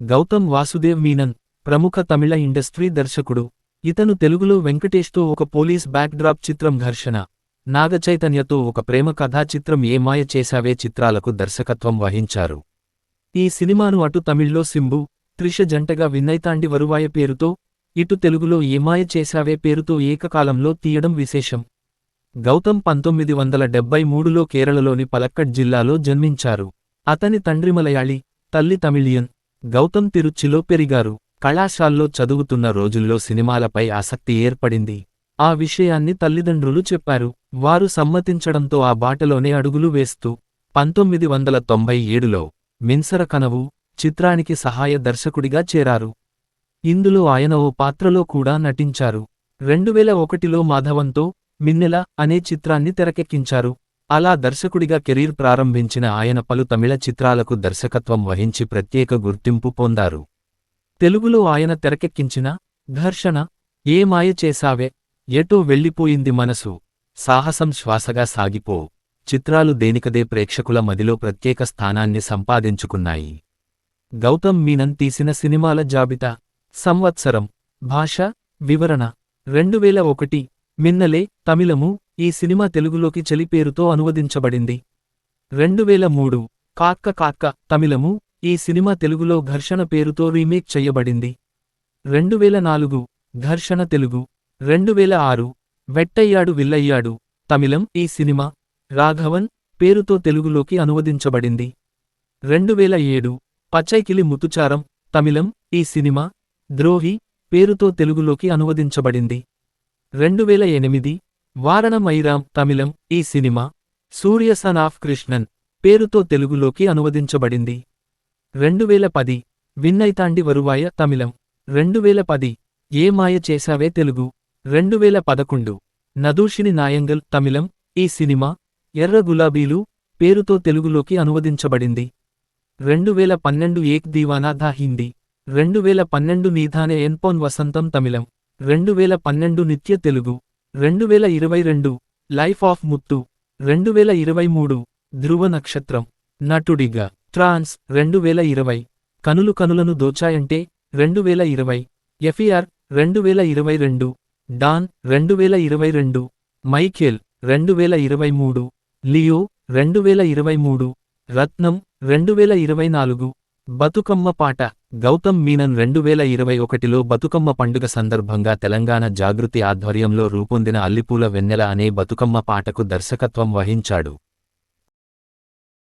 గౌతమ్ వాసుదేవ్ మీనన్ ప్రముఖ తమిళ ఇండస్ట్రీ దర్శకుడు. ఇతను తెలుగులో వెంకటేష్తో ఒక పోలీస్ బ్యాక్డ్రాప్ చిత్రం ఘర్షణ, నాగచైతన్యతో ఒక ప్రేమ కథా చిత్రం ఏ మాయ చేశావే చిత్రాలకు దర్శకత్వం వహించారు. ఈ సినిమాను అటు తమిళ్లో సింబు, త్రిష జంటగా విన్నైతాండి వరువాయ పేరుతో, ఇటు తెలుగులో ఏ మాయ చేశావే పేరుతో ఏకకాలంలో తీయడం విశేషం. గౌతమ్ 1973లో కేరళలోని పలక్కడ్ జిల్లాలో జన్మించారు. అతని తండ్రి మలయాళీ, తల్లి తమిళియన్. గౌతమ్ తిరుచ్చిలో పెరిగారు. కళాశాల్లో చదువుతున్న రోజుల్లో సినిమాలపై ఆసక్తి ఏర్పడింది. ఆ విషయాన్ని తల్లిదండ్రులు చెప్పారు. వారు సమ్మతించడంతో ఆ బాటలోనే అడుగులు వేస్తూ 1997లో మిన్సర కనవు చిత్రానికి సహాయ దర్శకుడిగా చేరారు. ఇందులో ఆయన ఓ పాత్రలో కూడా నటించారు. 2001లో మాధవన్తో మిన్నెల అనే చిత్రాన్ని తెరకెక్కించారు. అలా దర్శకుడిగా కెరీర్ ప్రారంభించిన ఆయన పలు తమిళ చిత్రాలకు దర్శకత్వం వహించి ప్రత్యేక గుర్తింపు పొందారు. తెలుగులో ఆయన తెరకెక్కించిన ఘర్షణ, ఏ మాయ చేశావే, ఎటో వెళ్ళిపోయింది మనసు, సాహసం శ్వాసగా సాగిపో చిత్రాలు దేనికదే ప్రేక్షకుల మదిలో ప్రత్యేక స్థానాన్ని సంపాదించుకున్నాయి. గౌతమ్ మీనన్ తీసిన సినిమాల జాబితా. సంవత్సరం, భాష, వివరణ 2001 మిన్నలే తమిళము. ఈ సినిమా తెలుగులోకి చలి పేరుతో అనువదించబడింది. 2003 కాక్క కాక్క తమిళము. ఈ సినిమా తెలుగులో ఘర్షణ పేరుతో రీమేక్ చెయ్యబడింది. 2004 ఘర్షణ తెలుగు. 2006 వెట్టయ్యాడు విల్లయ్యాడు తమిళం. ఈ సినిమా రాఘవన్ పేరుతో తెలుగులోకి అనువదించబడింది. 2007 పచ్చైకిలి ముతుచారం తమిళం. ఈ సినిమా ద్రోహి పేరుతో తెలుగులోకి అనువదించబడింది. 2008 వారణమైరాం తమిళం. ఈ cinema Surya son of Krishnan పేరుతో తెలుగులోకి అనువదించబడింది. 2010 విన్నైతాండి వరువాయ తమిళం. 2010 ఏ మాయ చేశావే తెలుగు. 2011 నదూషిని నాయంగల్ తమిళం. ఈ సినిమా ఎర్ర గులాబీలు పేరుతో తెలుగులోకి అనువదించబడింది. 2012 ఏక్ దీవానా థా హిందీ. 2012 నీధానే ఎన్పోన్ వసంతం తమిళం. 2012 నిత్య తెలుగు. 2022 life of Muthu. 2023 ధ్రువ నక్షత్రం. నటుడిగా ట్రాన్స్ 2020 కనులు కనులను దోచాయంటే 2020 ఎఫ్ఈఆర్ 2022 డాన్ 2022 మైఖేల్ 2023 లియో 2023 రత్నం 2024 బతుకమ్మ పాట. గౌతమ్ మీనన్ 2021లో బతుకమ్మ పండుగ సందర్భంగా తెలంగాణ జాగృతి ఆధ్వర్యంలో రూపొందిన అల్లిపూల వెన్నెల అనే బతుకమ్మ పాటకు దర్శకత్వం వహించాడు.